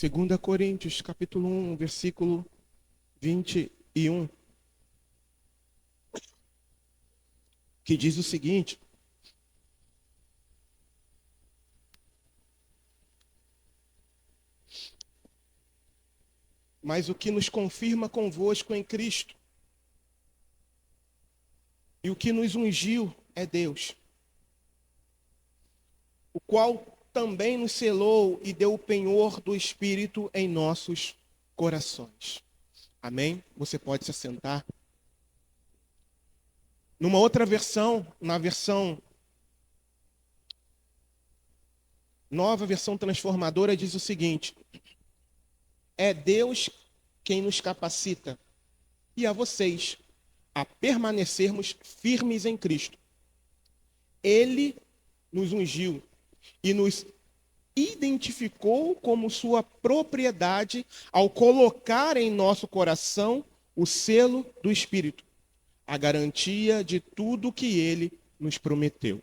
2 Coríntios, capítulo 1, versículo 21, que diz o seguinte: mas o que nos confirma convosco em Cristo e o que nos ungiu é Deus, o qual também nos selou e deu o penhor do Espírito em nossos corações. Amém? Você pode se assentar. Numa outra versão, na versão nova, versão transformadora, diz o seguinte: é Deus quem nos capacita, e a vocês, a permanecermos firmes em Cristo. Ele nos ungiu e nos identificou como sua propriedade ao colocar em nosso coração o selo do Espírito, a garantia de tudo que ele nos prometeu.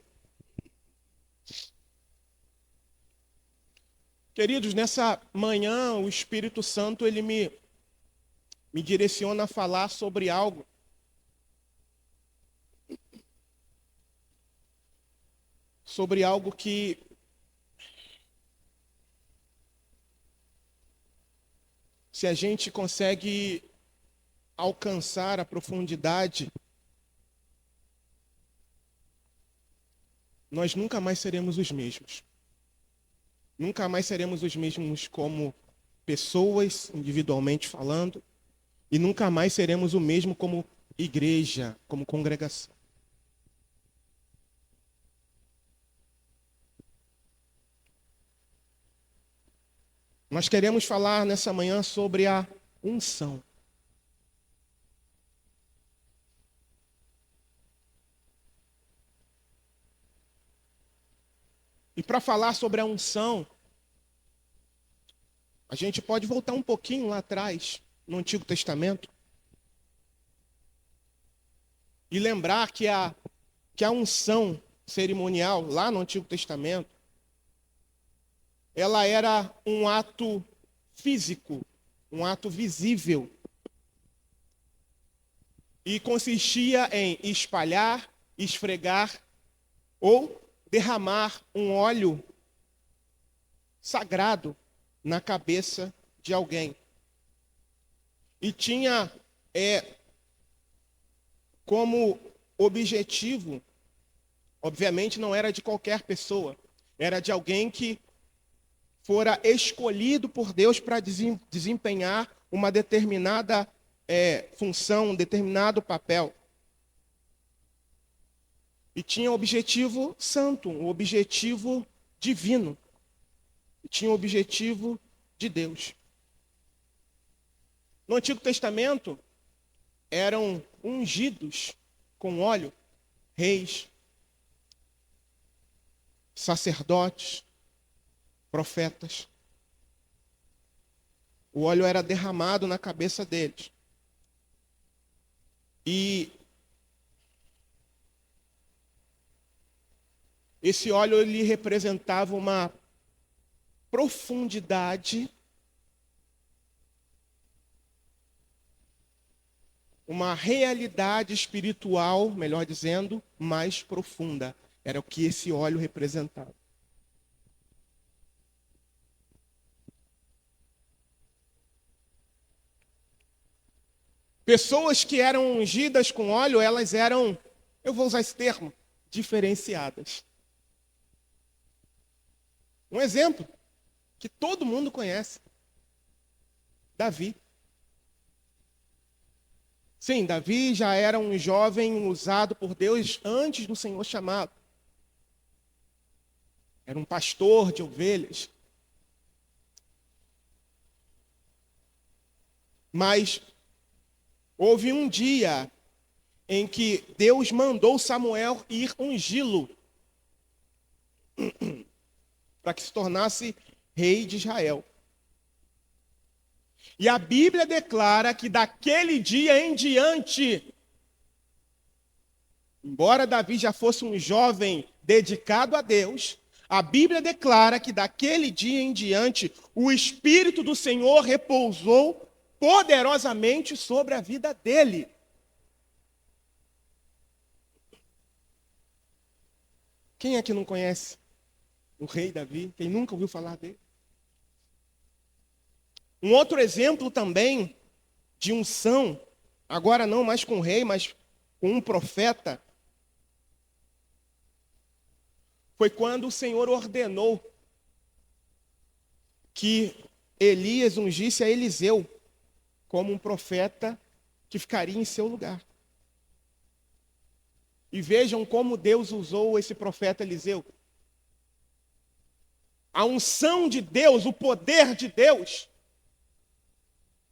Queridos, nessa manhã o Espírito Santo ele me direciona a falar sobre algo que se a gente consegue alcançar a profundidade, nós nunca mais seremos os mesmos. Nunca mais seremos os mesmos como pessoas, individualmente falando, e nunca mais seremos o mesmo como igreja, como congregação. Nós queremos falar nessa manhã sobre a unção. E para falar sobre a unção, a gente pode voltar um pouquinho lá atrás, no Antigo Testamento, e lembrar que a unção cerimonial, lá no Antigo Testamento, ela era um ato físico, um ato visível, e consistia em espalhar, esfregar ou derramar um óleo sagrado na cabeça de alguém. E tinha como objetivo, obviamente não era de qualquer pessoa, era de alguém que fora escolhido por Deus para desempenhar uma determinada função, um determinado papel. E tinha um objetivo santo, um objetivo divino. E tinha um objetivo de Deus. No Antigo Testamento, eram ungidos com óleo reis, sacerdotes, profetas. O óleo era derramado na cabeça deles. E esse óleo ele representava uma profundidade, uma realidade espiritual, melhor dizendo, mais profunda. Era o que esse óleo representava. Pessoas que eram ungidas com óleo, elas eram, eu vou usar esse termo, diferenciadas. Um exemplo que todo mundo conhece: Davi. Sim, Davi já era um jovem usado por Deus antes do Senhor chamá-lo. Era um pastor de ovelhas. Mas houve um dia em que Deus mandou Samuel ir ungí-lo para que se tornasse rei de Israel. E a Bíblia declara que daquele dia em diante, embora Davi já fosse um jovem dedicado a Deus, A Bíblia declara que daquele dia em diante, o Espírito do Senhor repousou poderosamente sobre a vida dele. Quem é que não conhece o rei Davi? Quem nunca ouviu falar dele? Um outro exemplo também de unção, agora não mais com o rei, mas com um profeta, foi quando o Senhor ordenou que Elias ungisse a Eliseu como um profeta que ficaria em seu lugar. E vejam como Deus usou esse profeta Eliseu. A unção de Deus, o poder de Deus,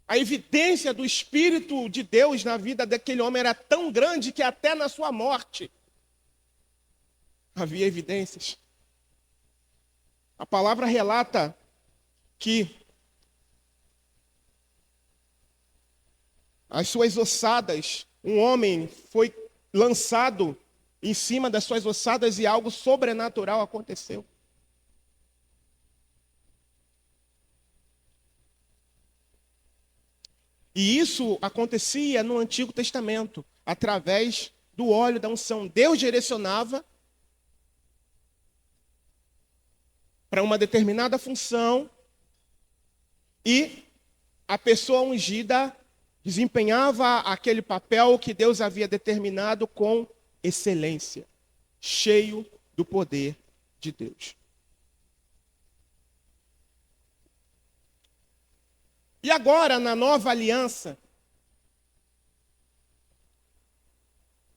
a evidência do Espírito de Deus na vida daquele homem era tão grande que até na sua morte havia evidências. A palavra relata que as suas ossadas, um homem foi lançado em cima das suas ossadas e algo sobrenatural aconteceu. E isso acontecia no Antigo Testamento, através do óleo da unção. Deus direcionava para uma determinada função e a pessoa ungida desempenhava aquele papel que Deus havia determinado com excelência, cheio do poder de Deus. E agora, na nova aliança,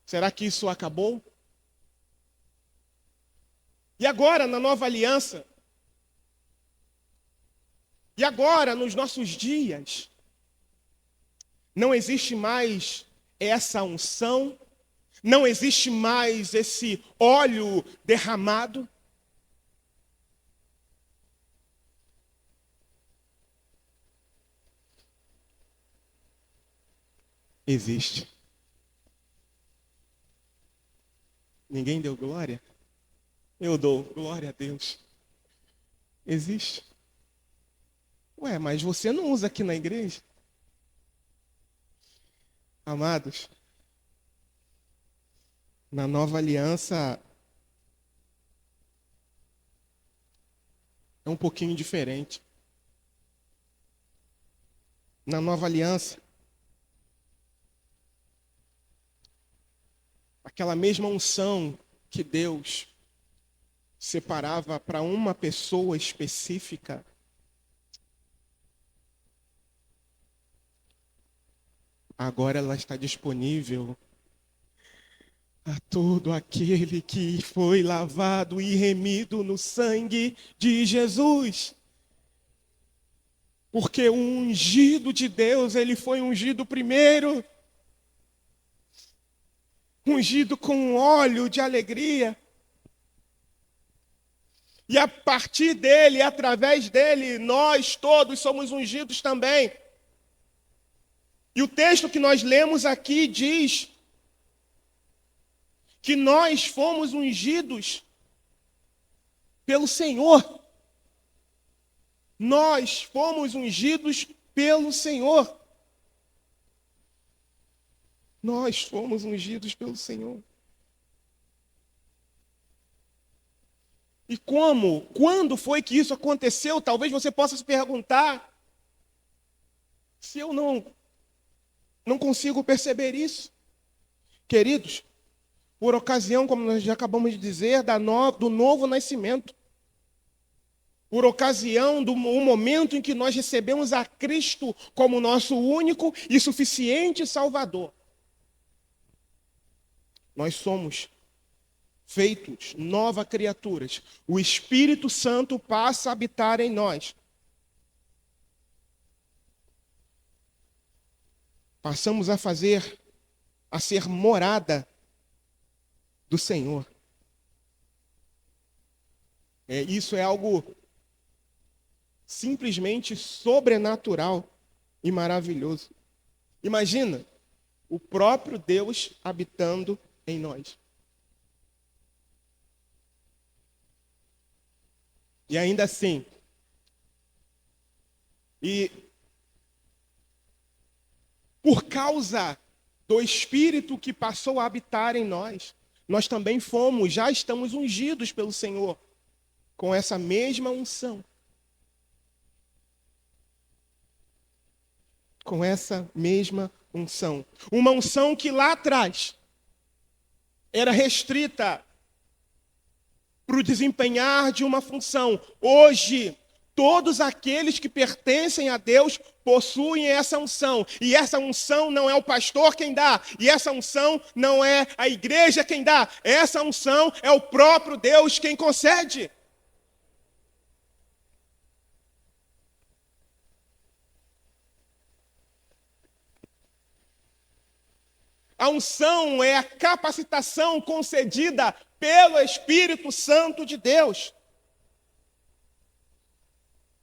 será que isso acabou? E agora, na nova aliança, e agora, nos nossos dias, não existe mais essa unção, não existe mais esse óleo derramado. Existe. Ninguém deu glória? Eu dou glória a Deus. Existe. Ué, mas você não usa aqui na igreja? Amados, na nova aliança é um pouquinho diferente. Na nova aliança, aquela mesma unção que Deus separava para uma pessoa específica, agora ela está disponível a todo aquele que foi lavado e remido no sangue de Jesus. Porque o ungido de Deus, ele foi ungido primeiro, ungido com óleo de alegria. E a partir dele, através dele, nós todos somos ungidos também. E o texto que nós lemos aqui diz que nós fomos ungidos pelo Senhor. Nós fomos ungidos pelo Senhor. Nós fomos ungidos pelo Senhor. E como? Quando foi que isso aconteceu? Talvez você possa se perguntar. Se eu não consigo perceber isso. Queridos, por ocasião, como nós já acabamos de dizer, do novo nascimento. Por ocasião do momento em que nós recebemos a Cristo como nosso único e suficiente Salvador. Nós somos feitos novas criaturas. O Espírito Santo passa a habitar em nós. Passamos a ser morada do Senhor. Isso é algo simplesmente sobrenatural e maravilhoso. Imagina o próprio Deus habitando em nós. E ainda assim, e por causa do Espírito que passou a habitar em nós, nós também já estamos ungidos pelo Senhor com essa mesma unção. Com essa mesma unção. Uma unção que lá atrás era restrita para o desempenhar de uma função. Hoje, todos aqueles que pertencem a Deus possuem essa unção. E essa unção não é o pastor quem dá. E essa unção não é a igreja quem dá. Essa unção é o próprio Deus quem concede. A unção é a capacitação concedida pelo Espírito Santo de Deus.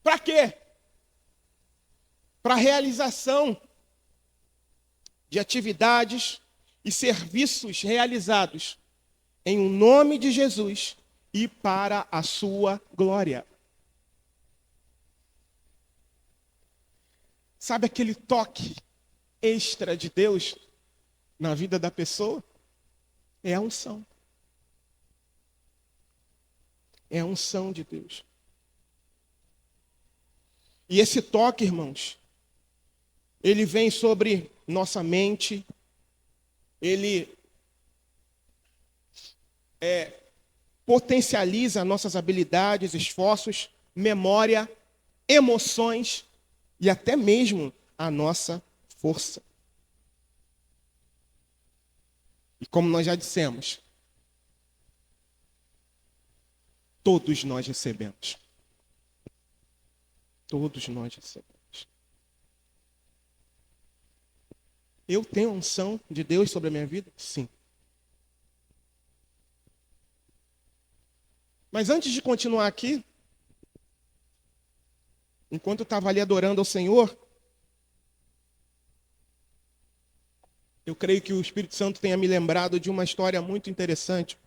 Para quê? Para a realização de atividades e serviços realizados em o nome de Jesus e para a sua glória. Sabe aquele toque extra de Deus na vida da pessoa? É a unção. É a unção de Deus. E esse toque, irmãos, ele vem sobre nossa mente, ele potencializa nossas habilidades, esforços, memória, emoções e até mesmo a nossa força. E como nós já dissemos, todos nós recebemos. Todos nós recebemos. Eu tenho a unção de Deus sobre a minha vida? Sim. Mas antes de continuar aqui, enquanto eu estava ali adorando ao Senhor, eu creio que o Espírito Santo tenha me lembrado de uma história muito interessante.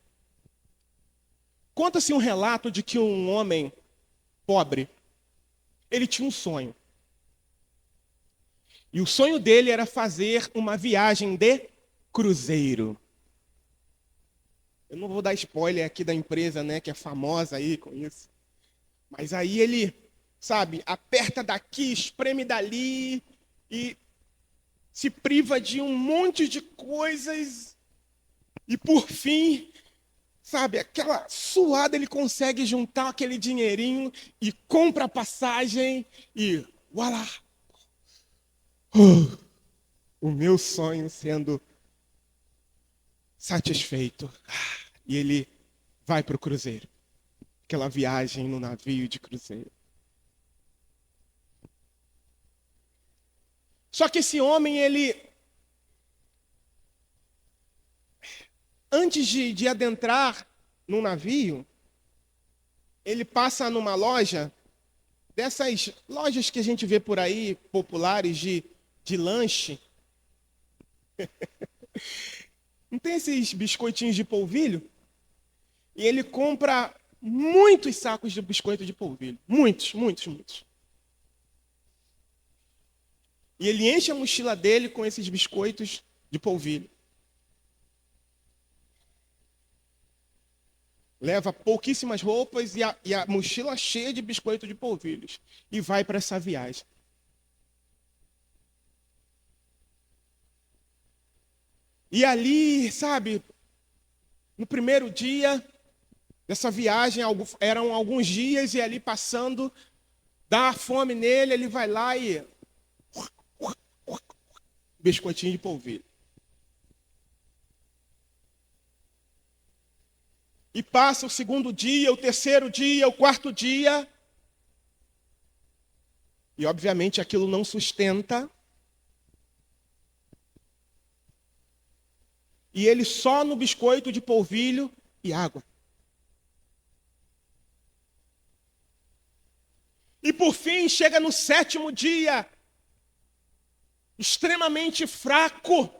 Conta-se um relato de que um homem pobre, ele tinha um sonho. E o sonho dele era fazer uma viagem de cruzeiro. Eu não vou dar spoiler aqui da empresa, né, que é famosa aí com isso. Mas aí ele, sabe, aperta daqui, espreme dali e se priva de um monte de coisas. E por fim, sabe, aquela suada ele consegue juntar aquele dinheirinho e compra a passagem e voilá! O meu sonho sendo satisfeito. E ele vai para o cruzeiro. Aquela viagem no navio de cruzeiro. Só que esse homem, ele, antes de adentrar no navio, ele passa numa loja, dessas lojas que a gente vê por aí, populares de lanche. Não tem esses biscoitinhos de polvilho? E ele compra muitos sacos de biscoito de polvilho. Muitos, muitos, muitos. E ele enche a mochila dele com esses biscoitos de polvilho. Leva pouquíssimas roupas e a mochila cheia de biscoito de polvilhos. E vai para essa viagem. E ali, sabe, no primeiro dia dessa viagem, eram alguns dias, e ali passando, dá fome nele, ele vai lá e biscoitinho de polvilho. E passa o segundo dia, o terceiro dia, o quarto dia. E obviamente aquilo não sustenta. E ele só no biscoito de polvilho e água. E por fim chega no sétimo dia, extremamente fraco,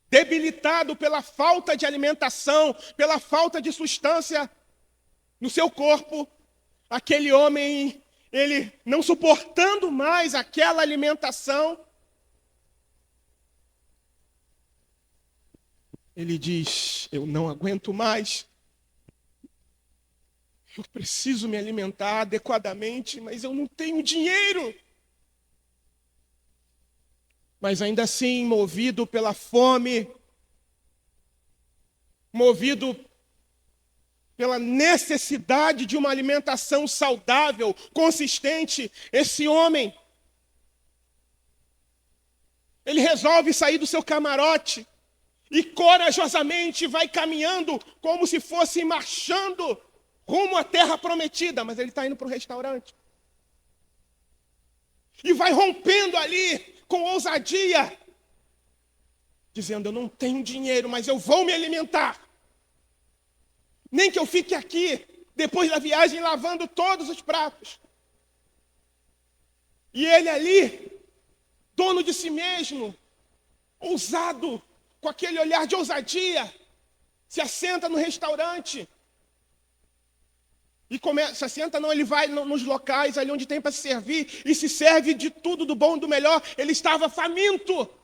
debilitado pela falta de alimentação, pela falta de substância no seu corpo, Aquele homem, ele não suportando mais aquela alimentação, ele diz: eu não aguento mais, eu preciso me alimentar adequadamente, mas eu não tenho dinheiro. Mas ainda assim, movido pela fome, movido pela necessidade de uma alimentação saudável, consistente, esse homem, ele resolve sair do seu camarote e corajosamente vai caminhando como se fosse marchando rumo à terra prometida, mas ele está indo para o restaurante. E vai rompendo ali com ousadia, dizendo: eu não tenho dinheiro, mas eu vou me alimentar. Nem que eu fique aqui, depois da viagem, lavando todos os pratos. E ele ali, dono de si mesmo, ousado, com aquele olhar de ousadia, se assenta no restaurante. E se assenta não, ele vai nos locais ali onde tem para se servir, e se serve de tudo, do bom e do melhor. Ele estava faminto.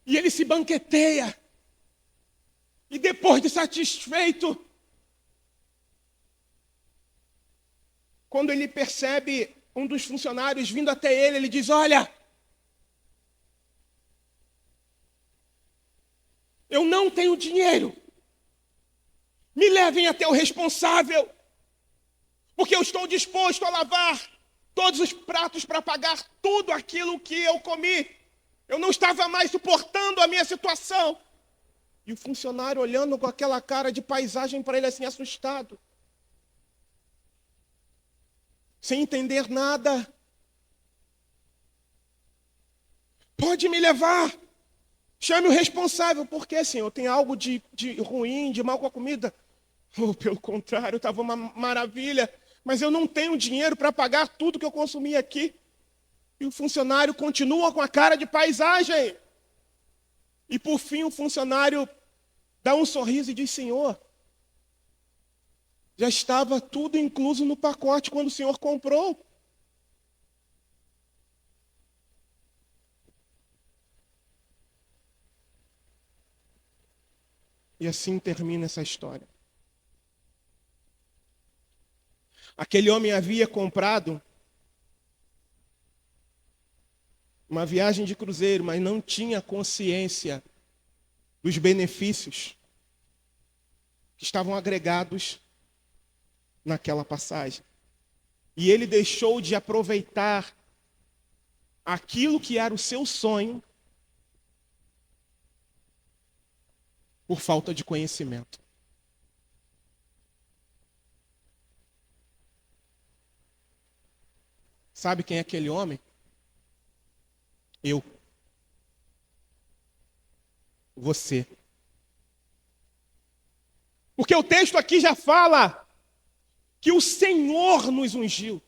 E ele se banqueteia. E depois de satisfeito, quando ele percebe um dos funcionários vindo até ele, ele diz: olha, eu não tenho dinheiro. Me levem até o responsável, porque eu estou disposto a lavar todos os pratos para pagar tudo aquilo que eu comi. Eu não estava mais suportando a minha situação. E o funcionário olhando com aquela cara de paisagem para ele assim, assustado. Sem entender nada. Pode me levar. Chame o responsável. Por quê, senhor? Tem algo de ruim, de mal com a comida? Oh, pelo contrário, estava uma maravilha. Mas eu não tenho dinheiro para pagar tudo que eu consumi aqui. E o funcionário continua com a cara de paisagem. E por fim o funcionário dá um sorriso e diz: senhor, já estava tudo incluso no pacote quando o senhor comprou. E assim termina essa história. Aquele homem havia comprado uma viagem de cruzeiro, mas não tinha consciência dos benefícios que estavam agregados naquela passagem. E ele deixou de aproveitar aquilo que era o seu sonho por falta de conhecimento. Sabe quem é aquele homem? Eu. Você. Porque o texto aqui já fala que o Senhor nos ungiu.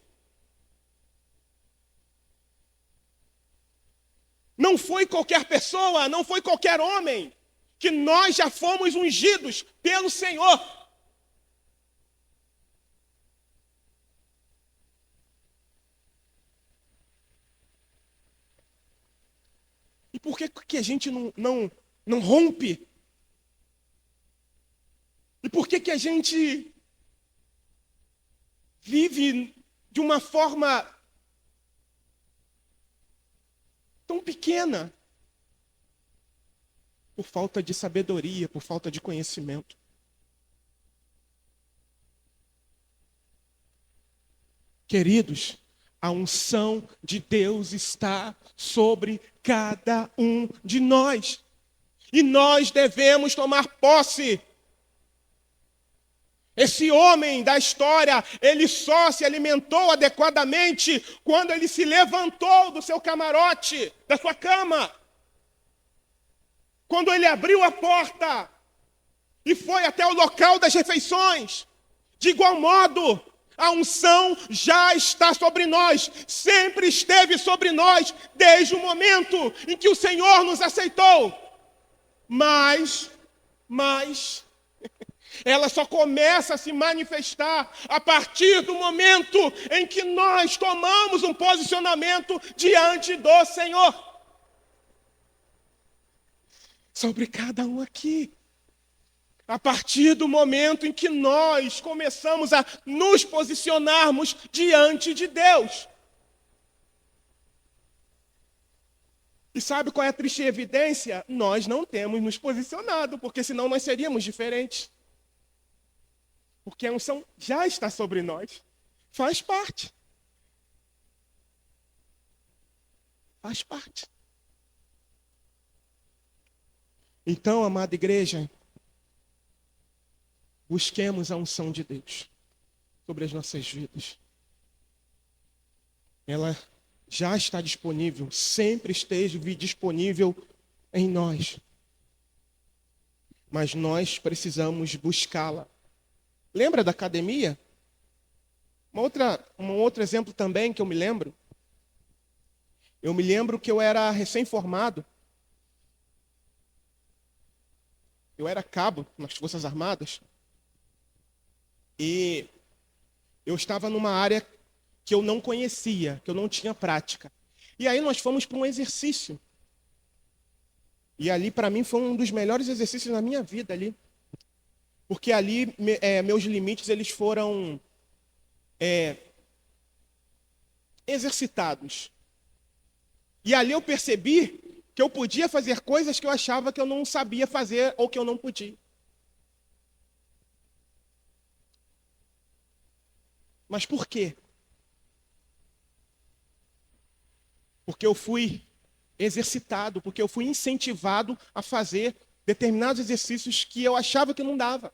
Não foi qualquer pessoa, não foi qualquer homem, que nós já fomos ungidos pelo Senhor. E por que a gente não rompe? E por que a gente vive de uma forma tão pequena? Por falta de sabedoria, por falta de conhecimento. Queridos, a unção de Deus está sobre cada um de nós. E nós devemos tomar posse. Esse homem da história, ele só se alimentou adequadamente quando ele se levantou do seu camarote, da sua cama. Quando ele abriu a porta e foi até o local das refeições. De igual modo, a unção já está sobre nós, sempre esteve sobre nós, desde o momento em que o Senhor nos aceitou. Mas, Ela só começa a se manifestar a partir do momento em que nós tomamos um posicionamento diante do Senhor. Sobre cada um aqui. A partir do momento em que nós começamos a nos posicionarmos diante de Deus. E sabe qual é a triste evidência? Nós não temos nos posicionado, porque senão nós seríamos diferentes. Porque a unção já está sobre nós. Faz parte. Faz parte. Então, amada igreja, busquemos a unção de Deus sobre as nossas vidas. Ela já está disponível, sempre esteve disponível em nós. Mas nós precisamos buscá-la. Lembra da academia? Um outro exemplo também que eu me lembro. Eu me lembro que eu era recém-formado. Eu era cabo nas Forças Armadas. E eu estava numa área que eu não conhecia, que eu não tinha prática. E aí nós fomos para um exercício. E ali, para mim, foi um dos melhores exercícios na minha vida ali. Porque ali, meus limites, eles foram exercitados. E ali eu percebi que eu podia fazer coisas que eu achava que eu não sabia fazer ou que eu não podia. Mas por quê? Porque eu fui exercitado, porque eu fui incentivado a fazer determinados exercícios que eu achava que não dava.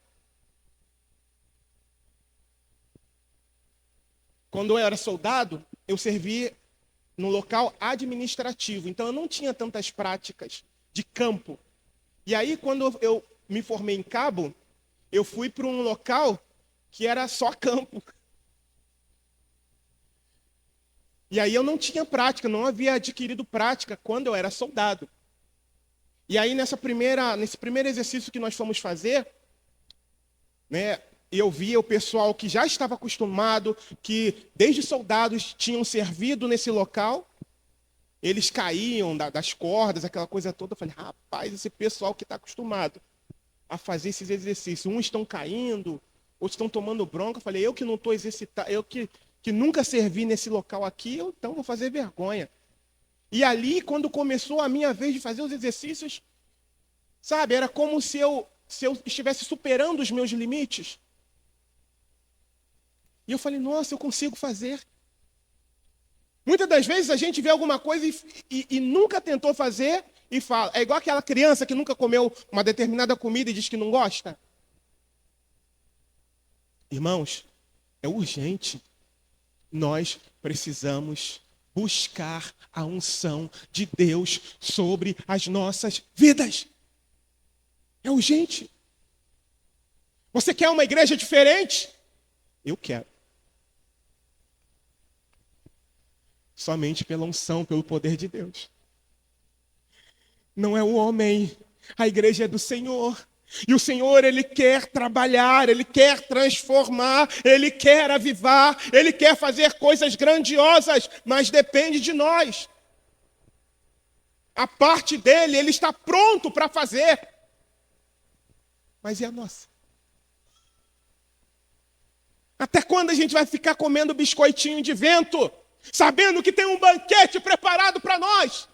Quando eu era soldado, eu servi no local administrativo, então eu não tinha tantas práticas de campo. E aí, quando eu me formei em cabo, eu fui para um local que era só campo. E aí eu não tinha prática, não havia adquirido prática quando eu era soldado. E aí nesse primeiro exercício que nós fomos fazer, né, eu via o pessoal que já estava acostumado, que desde soldados tinham servido nesse local, eles caíam das cordas, aquela coisa toda. Eu falei, rapaz, esse pessoal que está acostumado a fazer esses exercícios, uns estão caindo, outros estão tomando bronca. Eu falei, eu que não estou exercitado, eu que nunca servi nesse local aqui, eu então vou fazer vergonha. E ali, quando começou a minha vez de fazer os exercícios, sabe, era como se eu estivesse superando os meus limites. E eu falei, nossa, eu consigo fazer. Muitas das vezes a gente vê alguma coisa e nunca tentou fazer e fala. É igual aquela criança que nunca comeu uma determinada comida e diz que não gosta. Irmãos, é urgente. Nós precisamos buscar a unção de Deus sobre as nossas vidas. É urgente. Você quer uma igreja diferente? Eu quero. Somente pela unção, pelo poder de Deus. Não é o homem. A igreja é do Senhor. E o Senhor, Ele quer trabalhar, Ele quer transformar, Ele quer avivar, Ele quer fazer coisas grandiosas, mas depende de nós. A parte dele, Ele está pronto para fazer. Mas e a nossa? Até quando a gente vai ficar comendo biscoitinho de vento, sabendo que tem um banquete preparado para nós?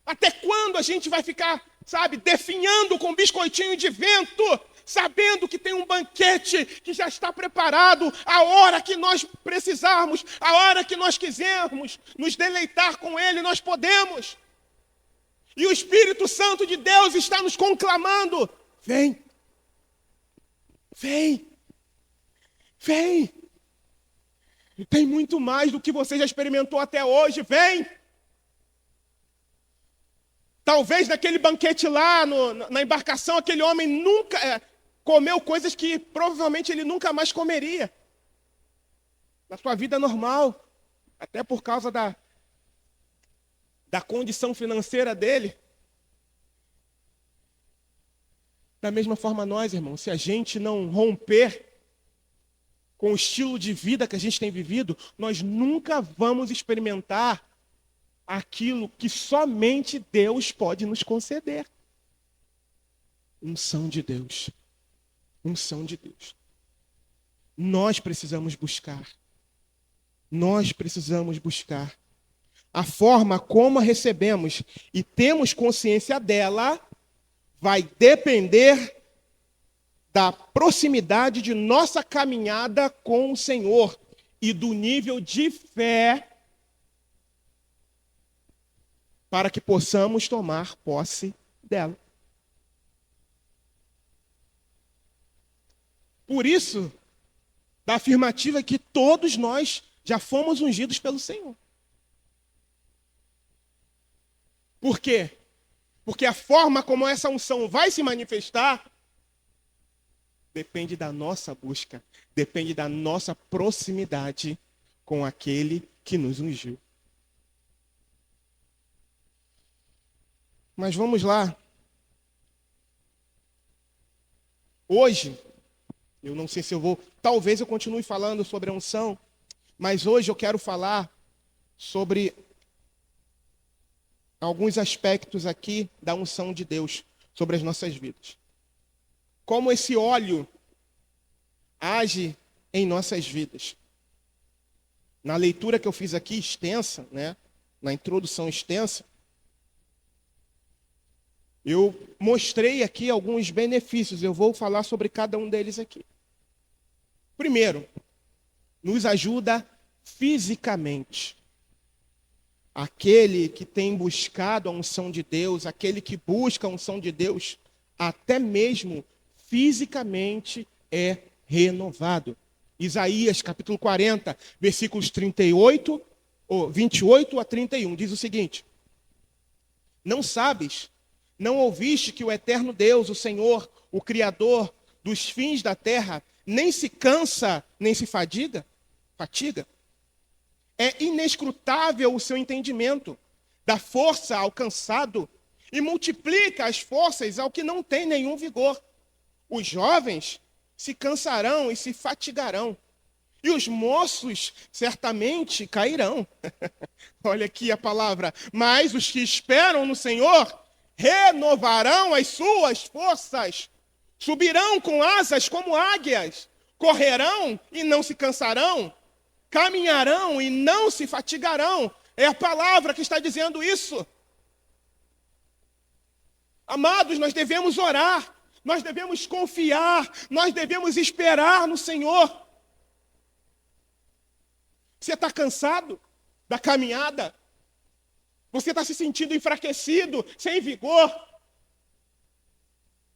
Até quando a gente vai ficar, sabe, definhando com biscoitinho de vento, sabendo que tem um banquete que já está preparado, a hora que nós precisarmos, a hora que nós quisermos nos deleitar com Ele, nós podemos. E o Espírito Santo de Deus está nos conclamando: vem, vem, vem. Tem muito mais do que você já experimentou até hoje, vem. Talvez naquele banquete lá, na embarcação, aquele homem nunca comeu coisas que provavelmente ele nunca mais comeria. Na sua vida normal. Até por causa da condição financeira dele. Da mesma forma nós, irmãos, se a gente não romper com o estilo de vida que a gente tem vivido, nós nunca vamos experimentar aquilo que somente Deus pode nos conceder. Unção de Deus. Unção de Deus. Nós precisamos buscar. Nós precisamos buscar. A forma como a recebemos e temos consciência dela vai depender da proximidade de nossa caminhada com o Senhor e do nível de fé para que possamos tomar posse dela. Por isso, da afirmativa que todos nós já fomos ungidos pelo Senhor. Por quê? Porque a forma como essa unção vai se manifestar depende da nossa busca, depende da nossa proximidade com aquele que nos ungiu. Mas vamos lá. Hoje, eu não sei se eu vou, talvez eu continue falando sobre a unção, mas hoje eu quero falar sobre alguns aspectos aqui da unção de Deus sobre as nossas vidas. Como esse óleo age em nossas vidas. Na leitura que eu fiz aqui, extensa, né? Na introdução extensa, eu mostrei aqui alguns benefícios. Eu vou falar sobre cada um deles aqui. Primeiro, nos ajuda fisicamente. Aquele que tem buscado a unção de Deus, aquele que busca a unção de Deus, até mesmo fisicamente é renovado. Isaías, capítulo 40, versículos 28 a 31, diz o seguinte: Não sabes, não ouviste que o eterno Deus, o Senhor, o Criador dos fins da terra, nem se cansa, nem se fatiga? É inescrutável o seu entendimento, dá força ao cansado e multiplica as forças ao que não tem nenhum vigor. Os jovens se cansarão e se fatigarão, e os moços certamente cairão. Olha aqui a palavra. Mas os que esperam no Senhor renovarão as suas forças, subirão com asas como águias, correrão e não se cansarão, caminharão e não se fatigarão. É a palavra que está dizendo isso. Amados, nós devemos orar, nós devemos confiar, nós devemos esperar no Senhor. Você está cansado da caminhada? Você está se sentindo enfraquecido, sem vigor?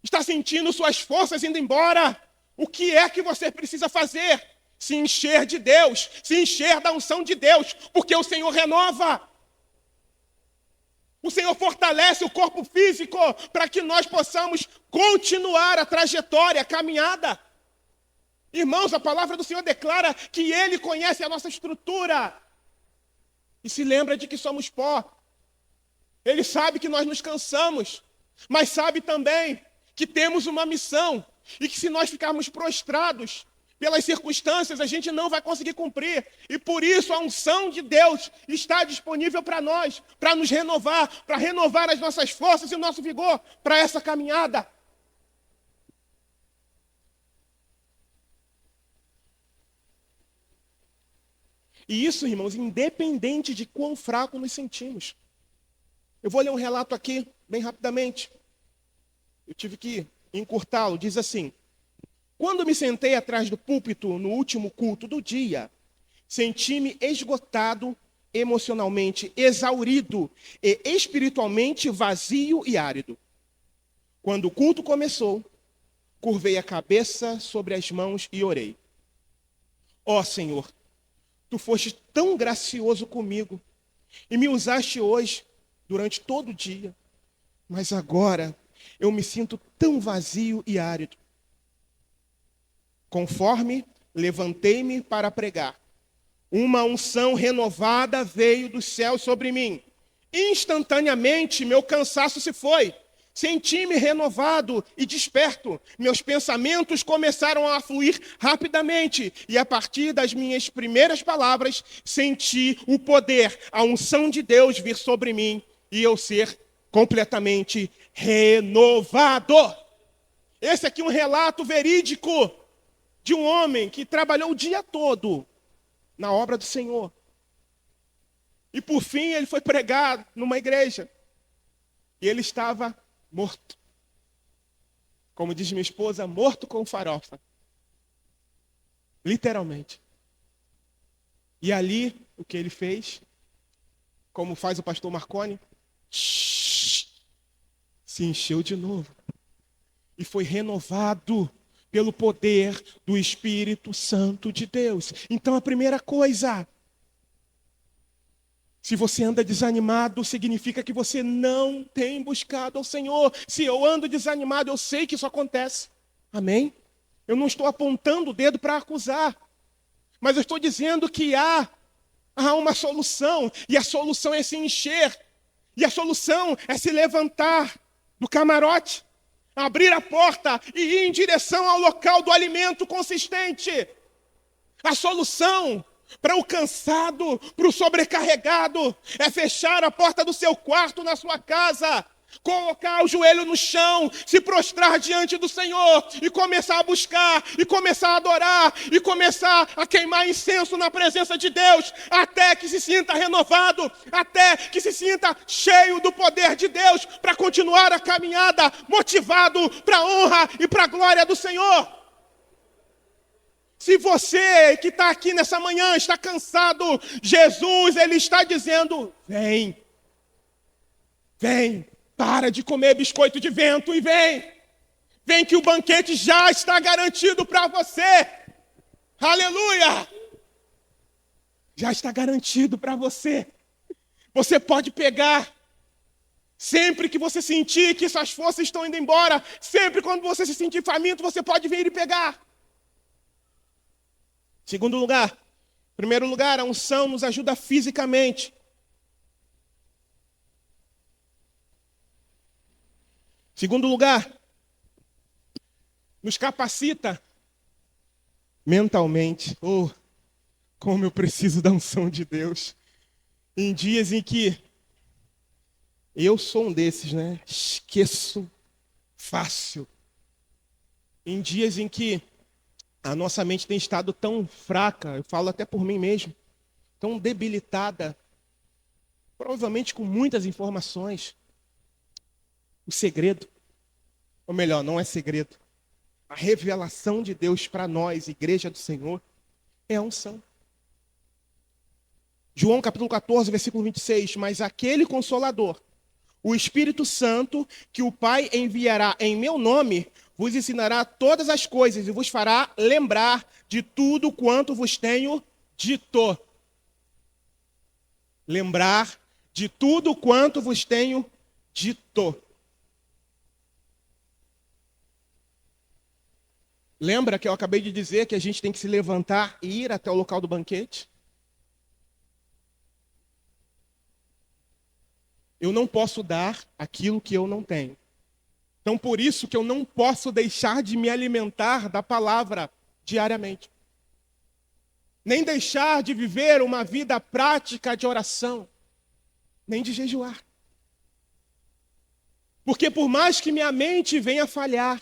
Está sentindo suas forças indo embora? O que é que você precisa fazer? Se encher de Deus, se encher da unção de Deus, porque o Senhor renova. O Senhor fortalece o corpo físico para que nós possamos continuar a trajetória, a caminhada. Irmãos, a palavra do Senhor declara que Ele conhece a nossa estrutura e se lembra de que somos pó. Ele sabe que nós nos cansamos, mas sabe também que temos uma missão e que se nós ficarmos prostrados pelas circunstâncias, a gente não vai conseguir cumprir. E por isso a unção de Deus está disponível para nós, para nos renovar, para renovar as nossas forças e o nosso vigor para essa caminhada. E isso, irmãos, independente de quão fraco nos sentimos. Eu vou ler um relato aqui, bem rapidamente. Eu tive que encurtá-lo. Diz assim: Quando me sentei atrás do púlpito no último culto do dia, senti-me esgotado, emocionalmente exaurido e espiritualmente vazio e árido. Quando o culto começou, curvei a cabeça sobre as mãos e orei. Ó Senhor, Tu foste tão gracioso comigo e me usaste hoje, durante todo o dia, mas agora eu me sinto tão vazio e árido. Conforme levantei-me para pregar, uma unção renovada veio do céu sobre mim. Instantaneamente meu cansaço se foi. Senti-me renovado e desperto. Meus pensamentos começaram a fluir rapidamente. E a partir das minhas primeiras palavras, senti o poder, a unção de Deus vir sobre mim e eu ser completamente renovado. Esse aqui é um relato verídico de um homem que trabalhou o dia todo na obra do Senhor. E por fim ele foi pregar numa igreja. E ele estava morto. Como diz minha esposa, morto com farofa. Literalmente. E ali, o que ele fez, como faz o pastor Marconi, se encheu de novo. E foi renovado pelo poder do Espírito Santo de Deus. Então a primeira coisa, se você anda desanimado, significa que você não tem buscado ao Senhor. Se eu ando desanimado, eu sei que isso acontece. Amém? Eu não estou apontando o dedo para acusar. Mas eu estou dizendo que há uma solução. E a solução é se encher. E a solução é se levantar do camarote, abrir a porta e ir em direção ao local do alimento consistente. A solução para o cansado, para o sobrecarregado, é fechar a porta do seu quarto na sua casa, colocar o joelho no chão, se prostrar diante do Senhor e começar a buscar, e começar a adorar, e começar a queimar incenso na presença de Deus, até que se sinta renovado, até que se sinta cheio do poder de Deus, para continuar a caminhada, motivado para a honra e para a glória do Senhor. Se você que está aqui nessa manhã está cansado, Jesus, Ele está dizendo, vem, para de comer biscoito de vento e vem que o banquete já está garantido para você, aleluia, já está garantido para você, você pode pegar, sempre que você sentir que suas forças estão indo embora, sempre quando você se sentir faminto, você pode vir e pegar. Segundo lugar, primeiro lugar, a unção nos ajuda fisicamente. Segundo lugar, nos capacita mentalmente. Oh, como eu preciso da unção de Deus. Em dias em que eu sou um desses, né? Esqueço fácil. Em dias em que a nossa mente tem estado tão fraca, eu falo até por mim mesmo, tão debilitada, provavelmente com muitas informações. O segredo, ou melhor, não é segredo, a revelação de Deus para nós, Igreja do Senhor, é a unção. João capítulo 14, versículo 26, mas aquele Consolador, o Espírito Santo, que o Pai enviará em meu nome, vos ensinará todas as coisas e vos fará lembrar de tudo quanto vos tenho dito. Lembrar de tudo quanto vos tenho dito. Lembra que eu acabei de dizer que a gente tem que se levantar e ir até o local do banquete? Eu não posso dar aquilo que eu não tenho. Então, por isso que eu não posso deixar de me alimentar da palavra diariamente. Nem deixar de viver uma vida prática de oração. Nem de jejuar. Porque por mais que minha mente venha falhar,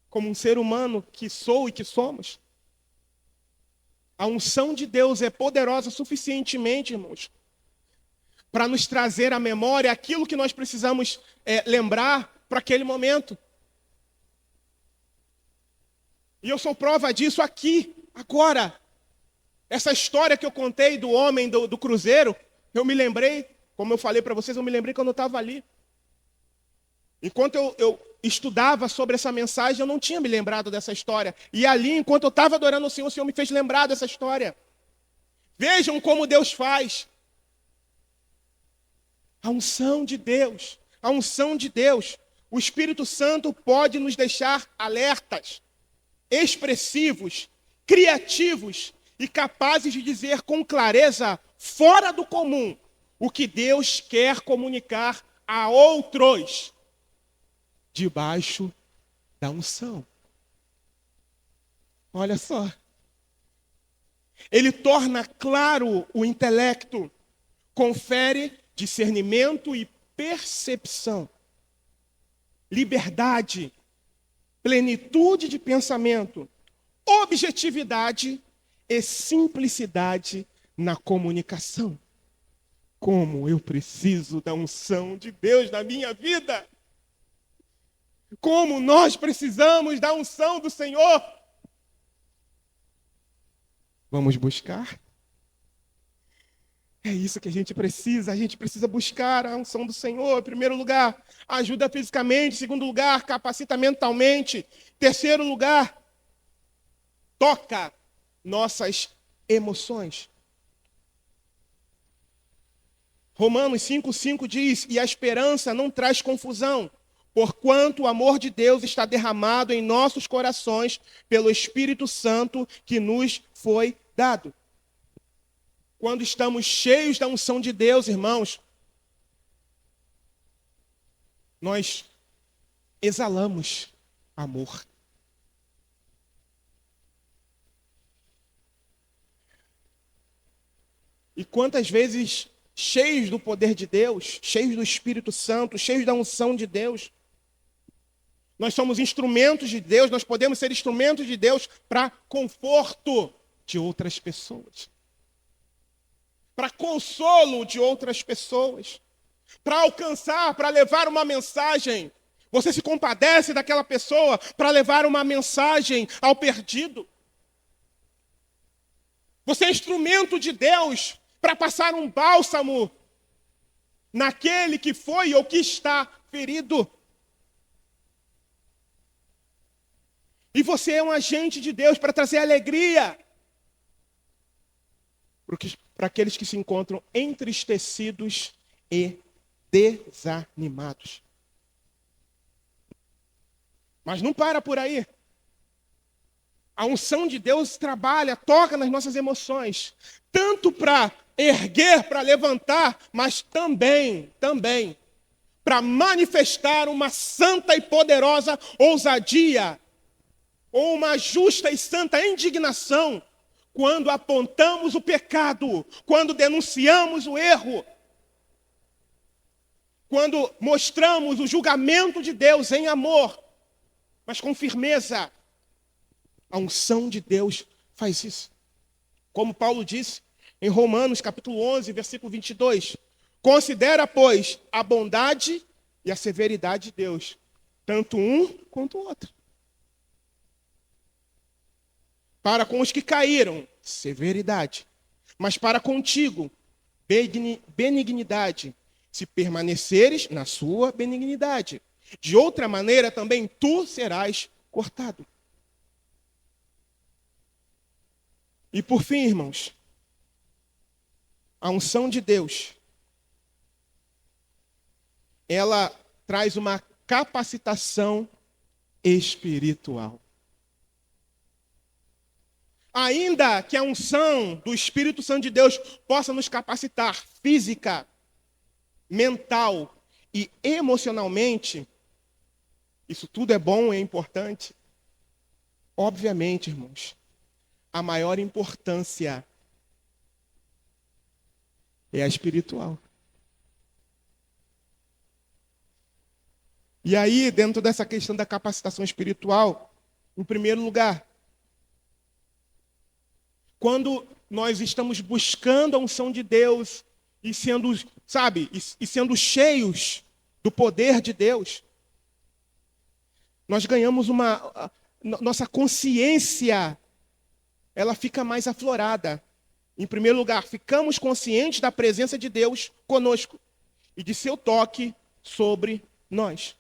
como um ser humano que sou e que somos, a unção de Deus é poderosa suficientemente, irmãos, para nos trazer à memória aquilo que nós precisamos lembrar para aquele momento. E eu sou prova disso aqui, agora. Essa história que eu contei do homem do cruzeiro, eu me lembrei, como eu falei para vocês, eu me lembrei quando eu estava ali. Enquanto eu estudava sobre essa mensagem, eu não tinha me lembrado dessa história. E ali, enquanto eu estava adorando o Senhor me fez lembrar dessa história. Vejam como Deus faz. A unção de Deus, a unção de Deus. O Espírito Santo pode nos deixar alertas, expressivos, criativos e capazes de dizer com clareza, fora do comum, o que Deus quer comunicar a outros. debaixo da unção. Olha só. Ele torna claro o intelecto, confere discernimento e percepção, liberdade, plenitude de pensamento, objetividade e simplicidade na comunicação. Como eu preciso da unção de Deus na minha vida! Como nós precisamos da unção do Senhor! Vamos buscar? É isso que a gente precisa buscar a unção do Senhor. Em primeiro lugar, ajuda fisicamente. Em segundo lugar, capacita mentalmente. Em terceiro lugar, toca nossas emoções. Romanos 5,5 diz: e a esperança não traz confusão, porquanto o amor de Deus está derramado em nossos corações pelo Espírito Santo que nos foi dado. Quando estamos cheios da unção de Deus, irmãos, nós exalamos amor. E quantas vezes, cheios do poder de Deus, cheios do Espírito Santo, cheios da unção de Deus, nós somos instrumentos de Deus, nós podemos ser instrumentos de Deus para conforto de outras pessoas, para consolo de outras pessoas, para alcançar, para levar uma mensagem. Você se compadece daquela pessoa para levar uma mensagem ao perdido. Você é instrumento de Deus para passar um bálsamo naquele que foi ou que está ferido. E você é um agente de Deus para trazer alegria para aqueles que se encontram entristecidos e desanimados. Mas não para por aí. A unção de Deus trabalha, toca nas nossas emoções, tanto para erguer, para levantar, mas também para manifestar uma santa e poderosa ousadia, ou uma justa e santa indignação, quando apontamos o pecado, quando denunciamos o erro, quando mostramos o julgamento de Deus em amor, mas com firmeza. A unção de Deus faz isso. Como Paulo disse em Romanos capítulo 11, versículo 22. Considera, pois, a bondade e a severidade de Deus, tanto um quanto o outro. Para com os que caíram, severidade. Mas para contigo, benignidade, se permaneceres na sua benignidade. De outra maneira também tu serás cortado. E por fim, irmãos, a unção de Deus, ela traz uma capacitação espiritual. Ainda que a unção do Espírito Santo de Deus possa nos capacitar física, mental e emocionalmente, isso tudo é bom, é importante. Obviamente, irmãos, a maior importância é a espiritual. E aí, dentro dessa questão da capacitação espiritual, em primeiro lugar, quando nós estamos buscando a unção de Deus e sendo, e sendo cheios do poder de Deus, nós ganhamos nossa consciência, ela fica mais aflorada. Em primeiro lugar, ficamos conscientes da presença de Deus conosco e de seu toque sobre nós.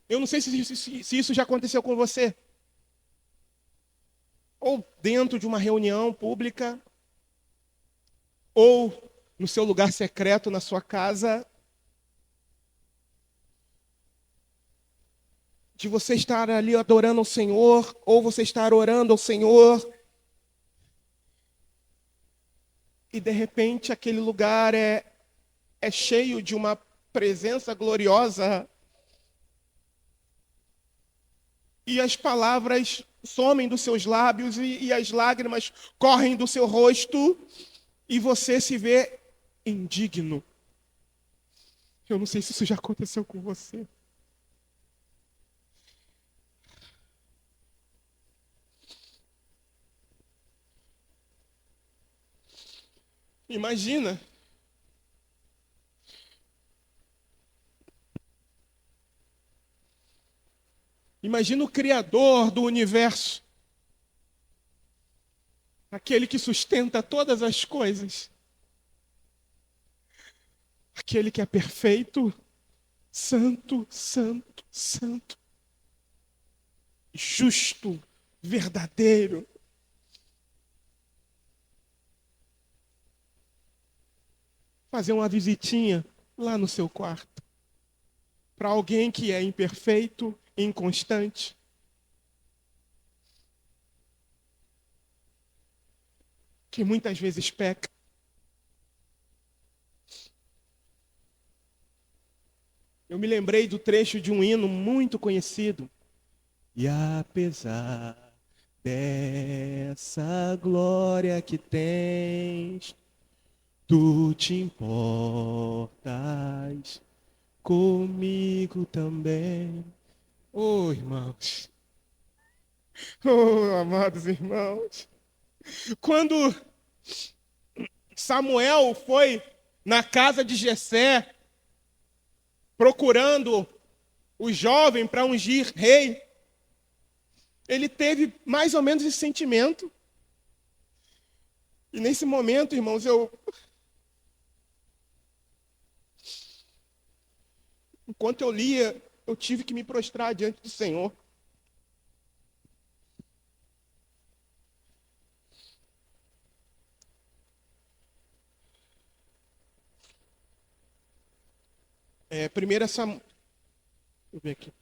Eu não sei se isso já aconteceu com você. Ou dentro de uma reunião pública, ou no seu lugar secreto na sua casa, de você estar ali adorando ao Senhor, ou você estar orando ao Senhor, e de repente aquele lugar é cheio de uma presença gloriosa e as palavras somem dos seus lábios e as lágrimas correm do seu rosto e você se vê indigno. Eu não sei se isso já aconteceu com você. Imagina. Imagina o Criador do universo, aquele que sustenta todas as coisas, aquele que é perfeito, santo, santo, santo, justo, verdadeiro. Fazer uma visitinha lá no seu quarto, para alguém que é imperfeito, inconstante. Que muitas vezes peca. Eu me lembrei do trecho de um hino muito conhecido. E apesar dessa glória que tens, tu te importas comigo também. Oh, irmãos. Oh, amados irmãos. Quando Samuel foi na casa de Jessé, procurando o jovem para ungir rei, ele teve mais ou menos esse sentimento. E nesse momento, irmãos, enquanto eu lia, eu tive que me prostrar diante do Senhor. Primeira Samuel, deixa eu ver aqui.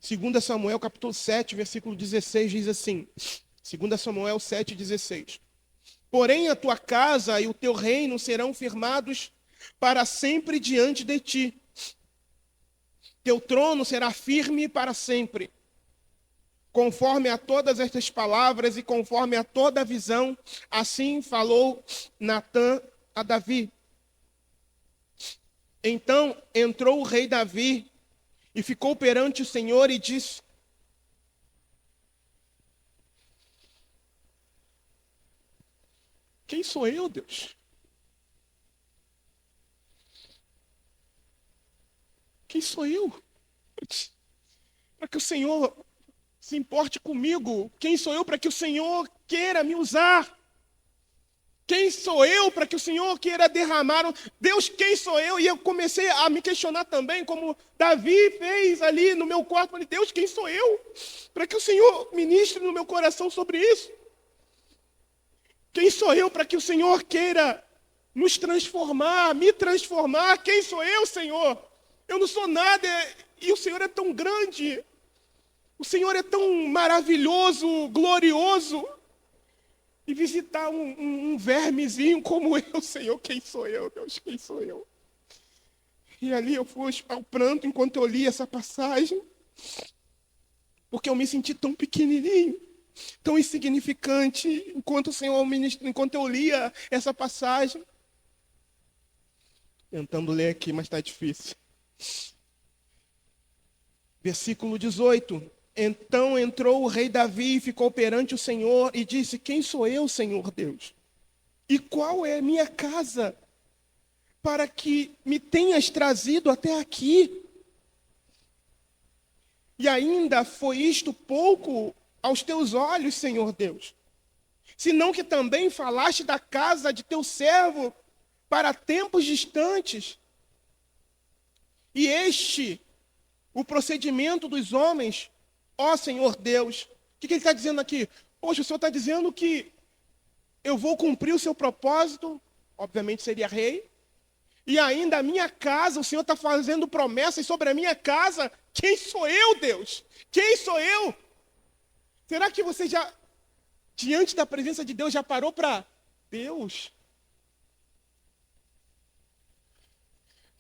2 Samuel, capítulo 7, versículo 16, diz assim. 2 Samuel 7, 16. Porém, a tua casa e o teu reino serão firmados para sempre diante de ti. Teu trono será firme para sempre. Conforme a todas estas palavras e conforme a toda a visão, assim falou Natã a Davi. Então entrou o rei Davi e ficou perante o Senhor e disse: quem sou eu, Deus? Quem sou eu? Para que o Senhor se importe comigo. Quem sou eu para que o Senhor queira me usar? Quem sou eu para que o Senhor queira derramar? Deus, quem sou eu? E eu comecei a me questionar também, como Davi fez ali no meu quarto. Falei, Deus, quem sou eu? Para que o Senhor ministre no meu coração sobre isso. Quem sou eu para que o Senhor queira nos transformar, me transformar? Quem sou eu, Senhor? Eu não sou nada e o Senhor é tão grande. O Senhor é tão maravilhoso, glorioso. E visitar um vermezinho como eu, Senhor, quem sou eu, Deus, quem sou eu? E ali eu fui ao pranto enquanto eu li essa passagem, porque eu me senti tão pequenininho, tão insignificante, enquanto o Senhor ministra, enquanto eu lia essa passagem. Tentando ler aqui, mas está difícil. Versículo 18. Então entrou o rei Davi e ficou perante o Senhor e disse: quem sou eu, Senhor Deus? E qual é a minha casa para que me tenhas trazido até aqui? E ainda foi isto pouco aos teus olhos, Senhor Deus, senão que também falaste da casa de teu servo para tempos distantes. E o procedimento dos homens, ó Senhor Deus, o que ele está dizendo aqui? Poxa, o Senhor está dizendo que eu vou cumprir o seu propósito, obviamente seria rei, e ainda a minha casa, o Senhor está fazendo promessas sobre a minha casa. Quem sou eu, Deus? Quem sou eu? Será que você já, diante da presença de Deus, já parou para Deus?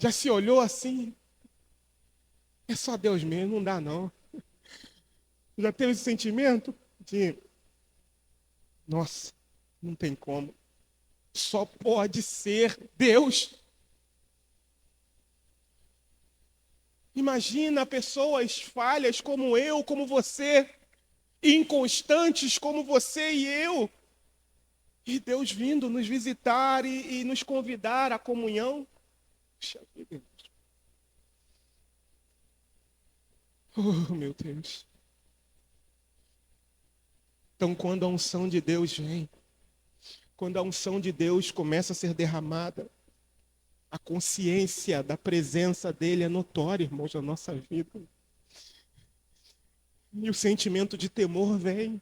Já se olhou assim? É só Deus mesmo, não dá não. Já teve esse sentimento de, nossa, não tem como. Só pode ser Deus. Imagina pessoas falhas como eu, como você, inconstantes como você e eu. E Deus vindo nos visitar e nos convidar à comunhão. Puxa vida. Oh, meu Deus. Então, quando a unção de Deus vem, quando a unção de Deus começa a ser derramada, a consciência da presença dele é notória, irmãos, na nossa vida. E o sentimento de temor vem,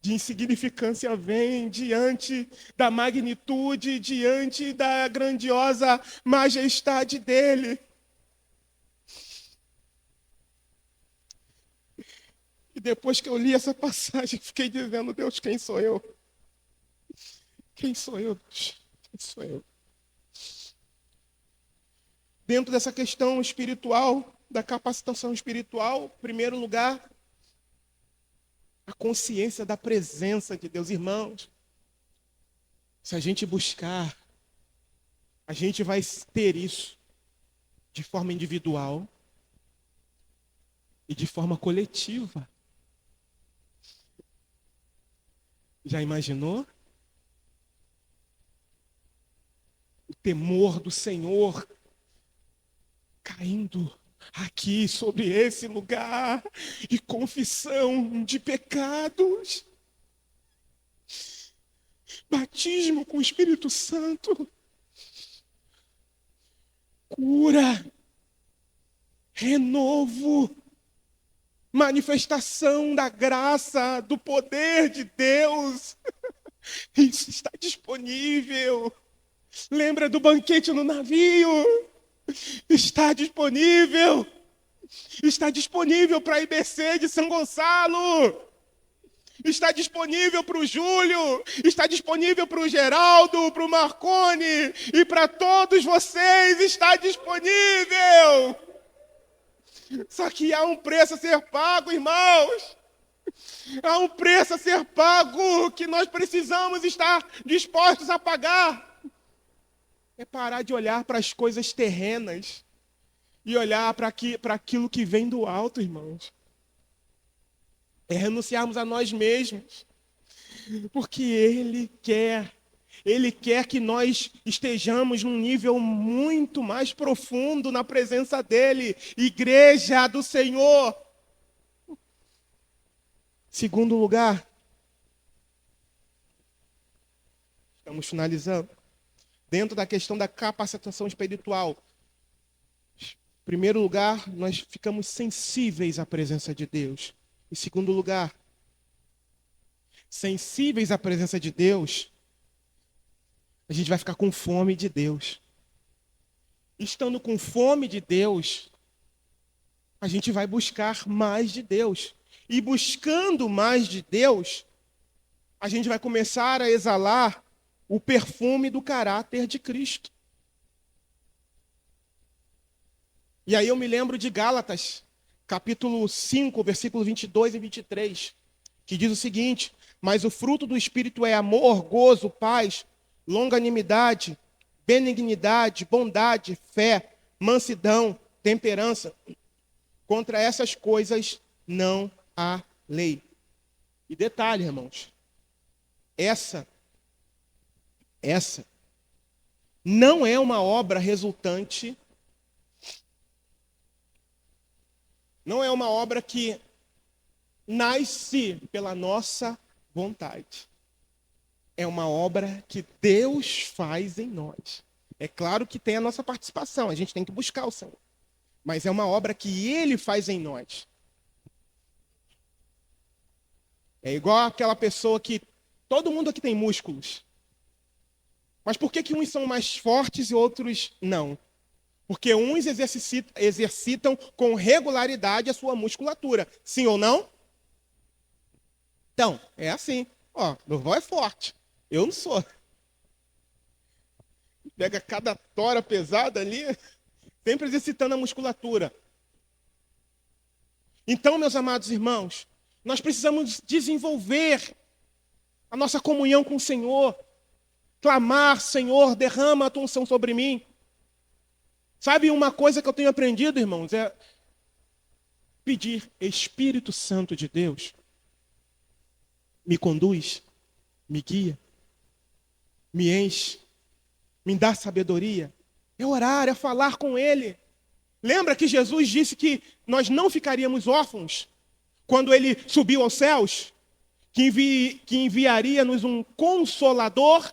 de insignificância vem diante da magnitude, diante da grandiosa majestade dele. E depois que eu li essa passagem, fiquei dizendo, Deus, quem sou eu? Quem sou eu, Deus? Quem sou eu? Dentro dessa questão espiritual, da capacitação espiritual, em primeiro lugar, a consciência da presença de Deus. Irmãos, se a gente buscar, a gente vai ter isso de forma individual e de forma coletiva. Já imaginou? O temor do Senhor caindo aqui sobre esse lugar e confissão de pecados. Batismo com o Espírito Santo. Cura. Renovo. Manifestação da graça, do poder de Deus. Isso está disponível. Lembra do banquete no navio? Está disponível. Está disponível para a IBC de São Gonçalo. Está disponível para o Júlio. Está disponível para o Geraldo, para o Marconi. E para todos vocês está disponível. Só que há um preço a ser pago, irmãos. Há um preço a ser pago que nós precisamos estar dispostos a pagar. É parar de olhar para as coisas terrenas e olhar para aquilo que vem do alto, irmãos. É renunciarmos a nós mesmos. Porque Ele quer que nós estejamos num nível muito mais profundo na presença dEle. Igreja do Senhor. Segundo lugar, estamos finalizando. Dentro da questão da capacitação espiritual. Em primeiro lugar, nós ficamos sensíveis à presença de Deus. Em segundo lugar, sensíveis à presença de Deus, a gente vai ficar com fome de Deus. Estando com fome de Deus, a gente vai buscar mais de Deus. E buscando mais de Deus, a gente vai começar a exalar o perfume do caráter de Cristo. E aí eu me lembro de Gálatas, capítulo 5, versículo 22 e 23, que diz o seguinte: mas o fruto do Espírito é amor, gozo, paz, longanimidade, benignidade, bondade, fé, mansidão, temperança. Contra essas coisas não há lei. E detalhe, irmãos, essa não é uma obra resultante, não é uma obra que nasce pela nossa vontade. É uma obra que Deus faz em nós. É claro que tem a nossa participação, a gente tem que buscar o Senhor. Mas é uma obra que Ele faz em nós. É igual aquela pessoa que todo mundo aqui tem músculos. Mas por que uns são mais fortes e outros não? Porque uns exercitam com regularidade a sua musculatura. Sim ou não? Então, é assim. Ó, Durval é forte. Eu não sou. Pega cada tora pesada ali, sempre exercitando a musculatura. Então, meus amados irmãos, nós precisamos desenvolver a nossa comunhão com o Senhor. Clamar, Senhor, derrama a tua unção sobre mim. Sabe uma coisa que eu tenho aprendido, irmãos? É pedir: Espírito Santo de Deus, me conduz, me guia, me enche, me dá sabedoria. É orar, é falar com Ele. Lembra que Jesus disse que nós não ficaríamos órfãos quando Ele subiu aos céus? Que enviaria-nos um Consolador,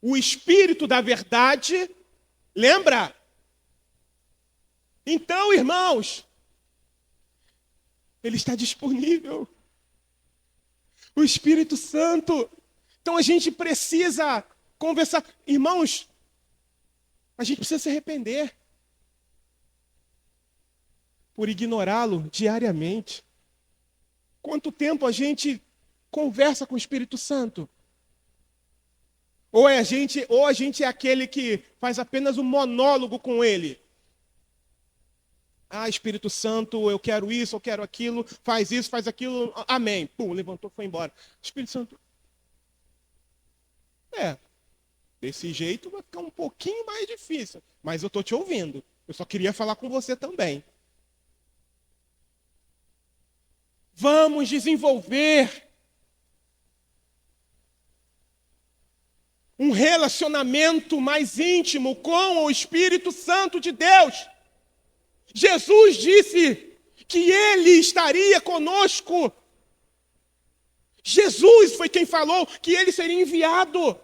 o Espírito da verdade. Lembra? Então, irmãos, Ele está disponível. O Espírito Santo. Então a gente precisa conversar. Irmãos, a gente precisa se arrepender por ignorá-lo diariamente. Quanto tempo a gente conversa com o Espírito Santo? Ou a gente é aquele que faz apenas um monólogo com ele. Ah, Espírito Santo, eu quero isso, eu quero aquilo, faz isso, faz aquilo, amém. Pum, levantou, foi embora. Espírito Santo. Desse jeito vai ficar um pouquinho mais difícil. Mas eu estou te ouvindo. Eu só queria falar com você também. Vamos desenvolver um relacionamento mais íntimo com o Espírito Santo de Deus. Jesus disse que Ele estaria conosco. Jesus foi quem falou que Ele seria enviado.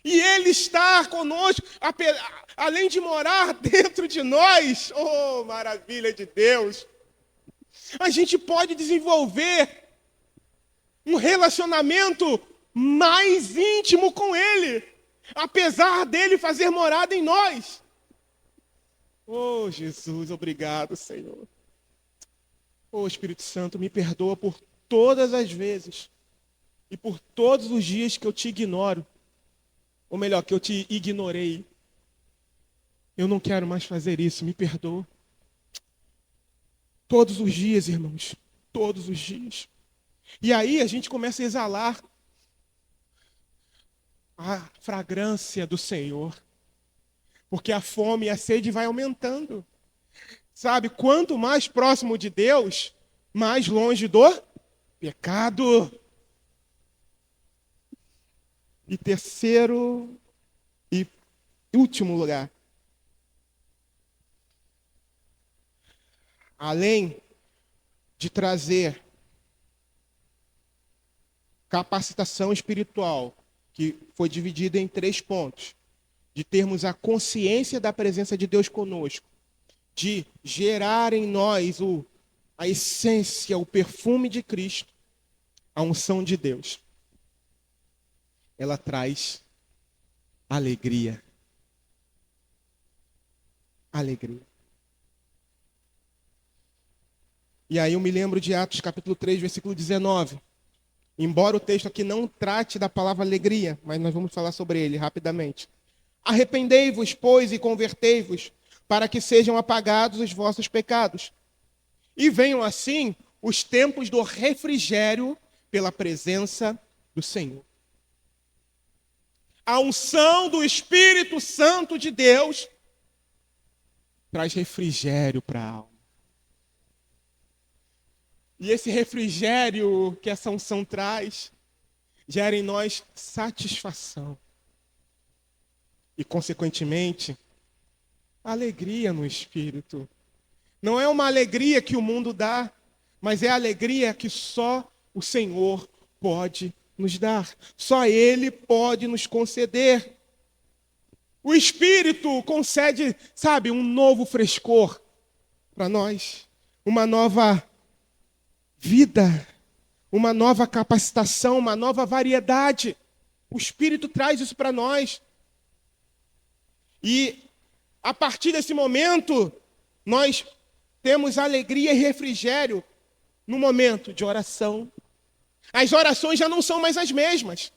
E Ele está conosco, além de morar dentro de nós. Oh, maravilha de Deus! A gente pode desenvolver um relacionamento mais íntimo com Ele, apesar dele fazer morada em nós. Oh, Jesus, obrigado, Senhor. Oh, Espírito Santo, me perdoa por todas as vezes e por todos os dias que eu te ignoro. Ou melhor, que eu te ignorei. Eu não quero mais fazer isso, me perdoa. Todos os dias, irmãos, todos os dias. E aí a gente começa a exalar a fragrância do Senhor. Porque a fome e a sede vai aumentando. Sabe, quanto mais próximo de Deus, mais longe do pecado. E terceiro e último lugar. Além de trazer capacitação espiritual, que foi dividida em 3 pontos, de termos a consciência da presença de Deus conosco, de gerar em nós a essência, o perfume de Cristo, a unção de Deus. Ela traz alegria. Alegria. E aí eu me lembro de Atos capítulo 3, versículo 19. Embora o texto aqui não trate da palavra alegria, mas nós vamos falar sobre ele rapidamente. Arrependei-vos, pois, e convertei-vos, para que sejam apagados os vossos pecados. E venham assim os tempos do refrigério pela presença do Senhor. A unção do Espírito Santo de Deus traz refrigério para a alma. E esse refrigério que essa unção traz, gera em nós satisfação. E, consequentemente, alegria no Espírito. Não é uma alegria que o mundo dá, mas é a alegria que só o Senhor pode nos dar. Só Ele pode nos conceder. O Espírito concede, sabe, um novo frescor para nós. Uma nova vida, uma nova capacitação, uma nova variedade. O Espírito traz isso para nós. E a partir desse momento, nós temos alegria e refrigério no momento de oração. As orações já não são mais as mesmas.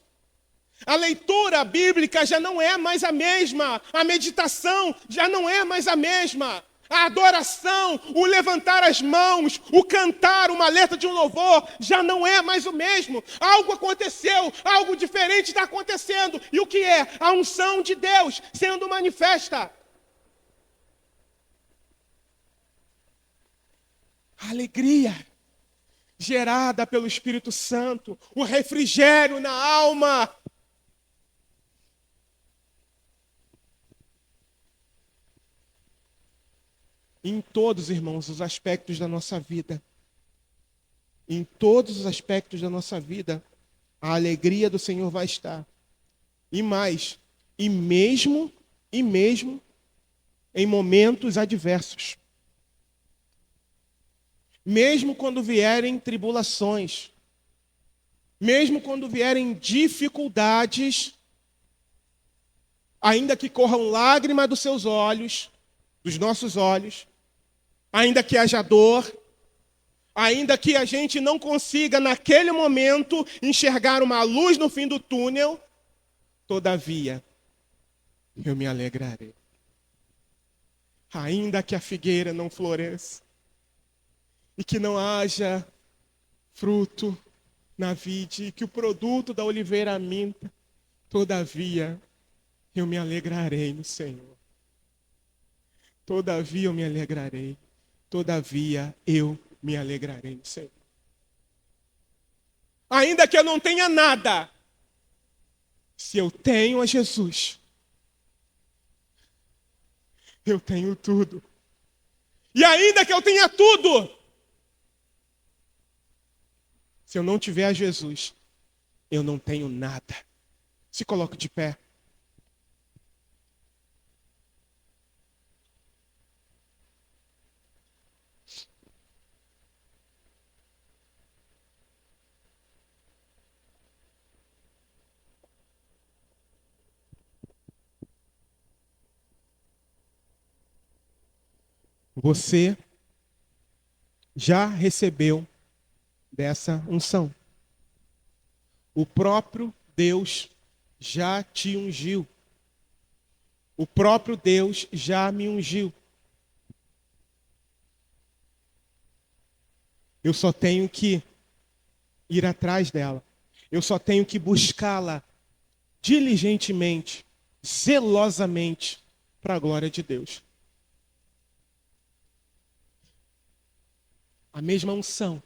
A leitura bíblica já não é mais a mesma. A meditação já não é mais a mesma. A adoração, o levantar as mãos, o cantar uma letra de um louvor, já não é mais o mesmo. Algo aconteceu, algo diferente está acontecendo. E o que é? A unção de Deus sendo manifesta. A alegria gerada pelo Espírito Santo, o refrigério na alma. Em todos, irmãos, os aspectos da nossa vida. Em todos os aspectos da nossa vida, a alegria do Senhor vai estar. E mais, e mesmo em momentos adversos. Mesmo quando vierem tribulações, mesmo quando vierem dificuldades, ainda que corram lágrimas dos seus olhos, dos nossos olhos, ainda que haja dor, ainda que a gente não consiga naquele momento enxergar uma luz no fim do túnel, todavia, eu me alegrarei. Ainda que a figueira não floresça, e que não haja fruto na vide, e que o produto da oliveira minta, todavia, eu me alegrarei no Senhor. Todavia eu me alegrarei. Todavia eu me alegrarei no Senhor. Ainda que eu não tenha nada, se eu tenho a Jesus, eu tenho tudo. E ainda que eu tenha tudo, se eu não tiver a Jesus, eu não tenho nada. Se coloque de pé. Você já recebeu dessa unção. O próprio Deus já te ungiu. O próprio Deus já me ungiu. Eu só tenho que ir atrás dela. Eu só tenho que buscá-la diligentemente, zelosamente, para a glória de Deus. A mesma unção.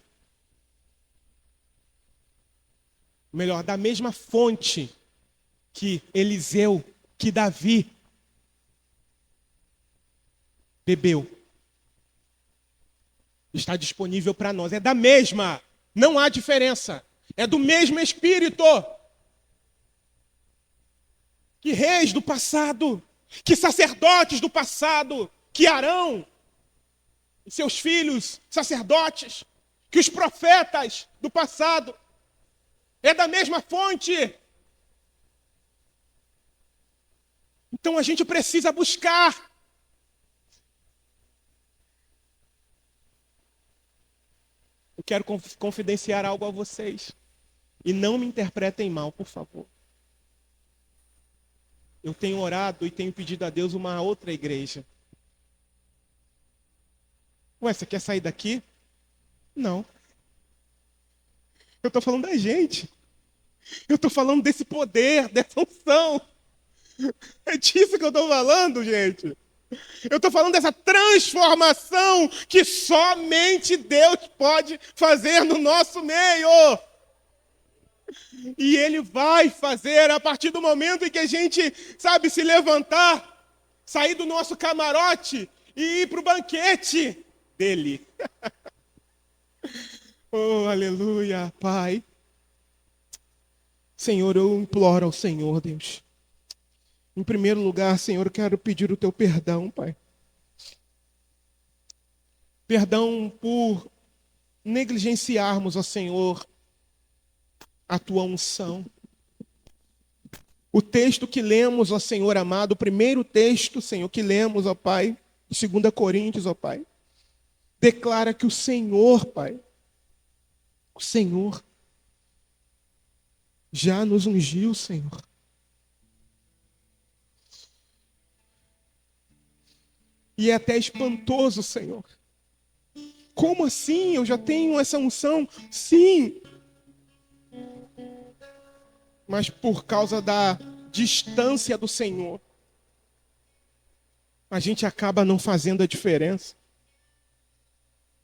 Melhor, da mesma fonte que Eliseu, que Davi bebeu, está disponível para nós. É da mesma, não há diferença. É do mesmo Espírito. Que reis do passado, que sacerdotes do passado, que Arão e seus filhos sacerdotes, que os profetas do passado, é da mesma fonte. Então a gente precisa buscar. Eu quero confidenciar algo a vocês. E não me interpretem mal, por favor. Eu tenho orado e tenho pedido a Deus uma outra igreja. Ué, você quer sair daqui? Não. Eu estou falando da gente. Eu estou falando desse poder, dessa unção. É disso que eu estou falando, gente. Eu estou falando dessa transformação que somente Deus pode fazer no nosso meio. E Ele vai fazer a partir do momento em que a gente, sabe, se levantar, sair do nosso camarote e ir para o banquete dele. Oh, aleluia, Pai. Senhor, eu imploro ao Senhor, Deus. Em primeiro lugar, Senhor, eu quero pedir o teu perdão, Pai. Perdão por negligenciarmos, ó Senhor, a tua unção. O texto que lemos, ó Senhor amado, o primeiro texto, Senhor, que lemos, ó Pai, 2 Coríntios, ó Pai, declara que o Senhor, Pai, o Senhor já nos ungiu, Senhor. E é até espantoso, Senhor. Como assim? Eu já tenho essa unção? Sim. Mas por causa da distância do Senhor, a gente acaba não fazendo a diferença.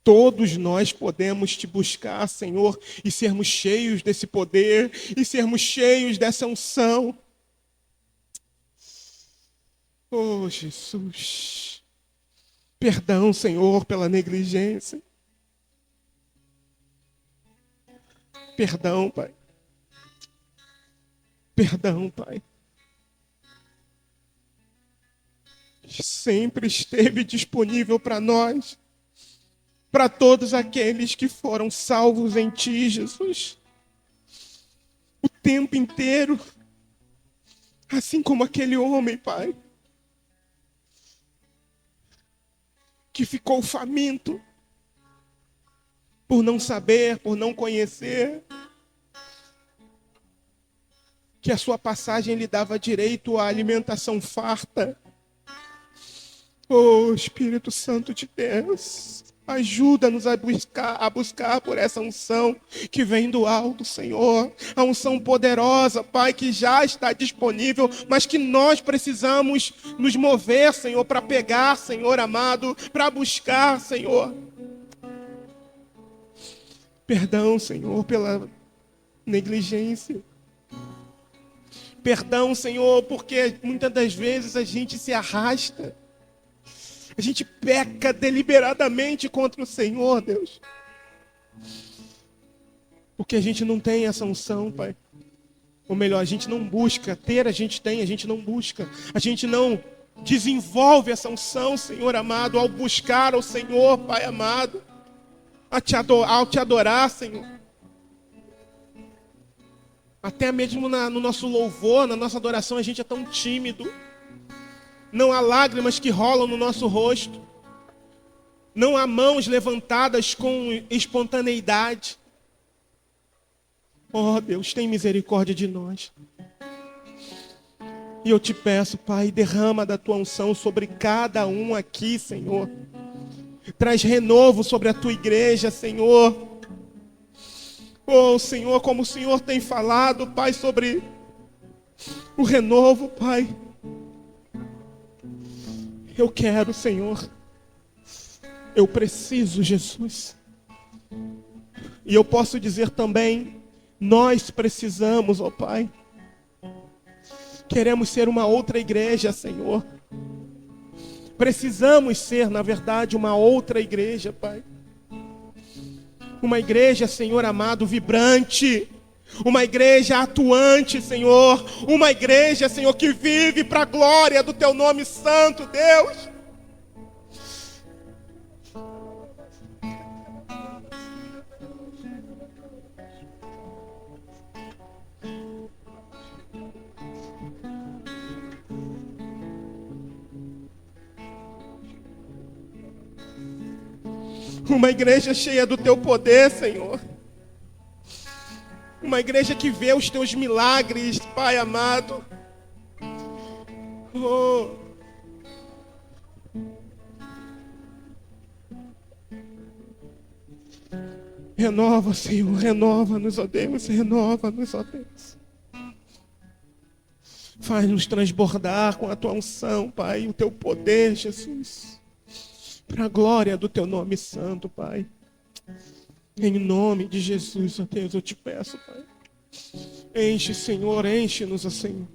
Todos nós podemos te buscar, Senhor, e sermos cheios desse poder, e sermos cheios dessa unção. Oh, Jesus. Perdão, Senhor, pela negligência. Perdão, Pai. Perdão, Pai. Sempre esteve disponível para nós, para todos aqueles que foram salvos em Ti, Jesus. O tempo inteiro, assim como aquele homem, Pai, que ficou faminto por não saber, por não conhecer, que a sua passagem lhe dava direito à alimentação farta. Oh, Espírito Santo de Deus, ajuda-nos a buscar por essa unção que vem do alto, Senhor. A unção poderosa, Pai, que já está disponível, mas que nós precisamos nos mover, Senhor, para pegar, Senhor amado, para buscar, Senhor. Perdão, Senhor, pela negligência. Perdão, Senhor, porque muitas das vezes a gente se arrasta. A gente peca deliberadamente contra o Senhor, Deus. Porque a gente não tem essa unção, Pai. Ou melhor, a gente não busca. Ter a gente tem, a gente não busca. A gente não desenvolve essa unção, Senhor amado, ao buscar ao Senhor, Pai amado. Ao te adorar, Senhor. Até mesmo no nosso louvor, na nossa adoração, a gente é tão tímido. Não há lágrimas que rolam no nosso rosto. Não há mãos levantadas com espontaneidade. Oh, Deus, tem misericórdia de nós. E eu te peço, Pai, derrama da tua unção sobre cada um aqui, Senhor. Traz renovo sobre a tua igreja, Senhor. Oh, Senhor, como o Senhor tem falado, Pai, sobre o renovo, Pai. Eu quero, Senhor. Eu preciso, Jesus. E eu posso dizer também, nós precisamos, ó Pai. Queremos ser uma outra igreja, Senhor. Precisamos ser, na verdade, uma outra igreja, Pai. Uma igreja, Senhor amado, vibrante. Uma igreja atuante, Senhor. Uma igreja, Senhor, que vive para a glória do Teu nome santo, Deus. Uma igreja cheia do Teu poder, Senhor. Uma igreja que vê os Teus milagres, Pai amado. Oh. Renova, Senhor, renova-nos, ó Deus, renova-nos, ó Deus. Faz-nos transbordar com a Tua unção, Pai, o Teu poder, Jesus. Para a glória do Teu nome santo, Pai. Em nome de Jesus, ó Deus, eu te peço, Pai. Enche, Senhor, enche-nos, ó Senhor.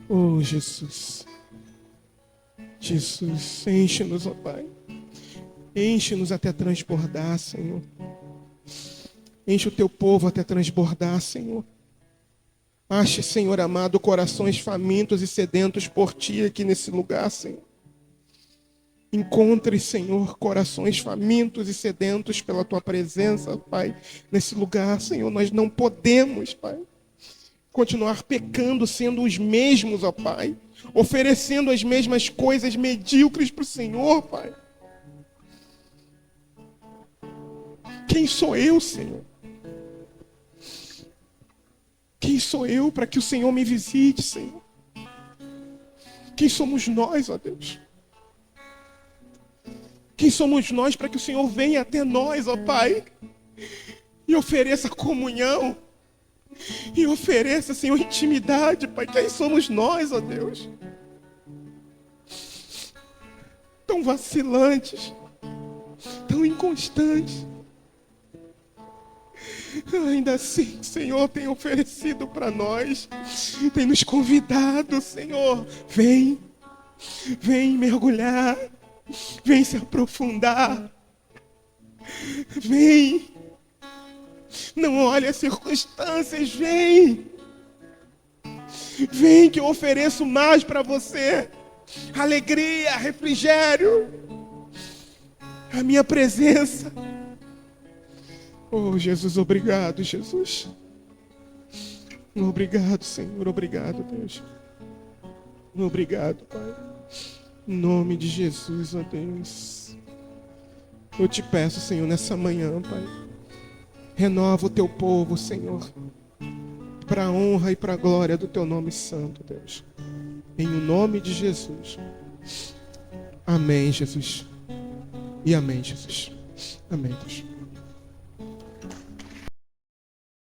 Oh, Jesus. Jesus, enche-nos, ó Pai. Enche-nos até transbordar, Senhor. Enche o Teu povo até transbordar, Senhor. Ache, Senhor amado, corações famintos e sedentos por Ti aqui nesse lugar, Senhor. Encontre, Senhor, corações famintos e sedentos pela Tua presença, Pai, nesse lugar, Senhor. Nós não podemos, Pai, continuar pecando, sendo os mesmos, ó Pai, oferecendo as mesmas coisas medíocres para o Senhor, Pai. Quem sou eu, Senhor? Quem sou eu para que o Senhor me visite, Senhor? Quem somos nós, ó Deus? Quem somos nós para que o Senhor venha até nós, ó Pai, e ofereça comunhão, e ofereça, Senhor, intimidade, Pai? Quem somos nós, ó Deus? Tão vacilantes, tão inconstantes. Ainda assim, o Senhor tem oferecido para nós, tem nos convidado, Senhor, vem mergulhar, vem se aprofundar, vem, não olhe as circunstâncias, vem que eu ofereço mais para você, alegria, refrigério, a minha presença. Oh, Jesus, obrigado, Jesus. Obrigado, Senhor, obrigado, Deus. Obrigado, Pai. Em nome de Jesus, ó Deus. Eu te peço, Senhor, nessa manhã, Pai, renova o teu povo, Senhor, para a honra e para a glória do teu nome santo, Deus. Em nome de Jesus. Amém, Jesus. E amém, Jesus. Amém, Deus.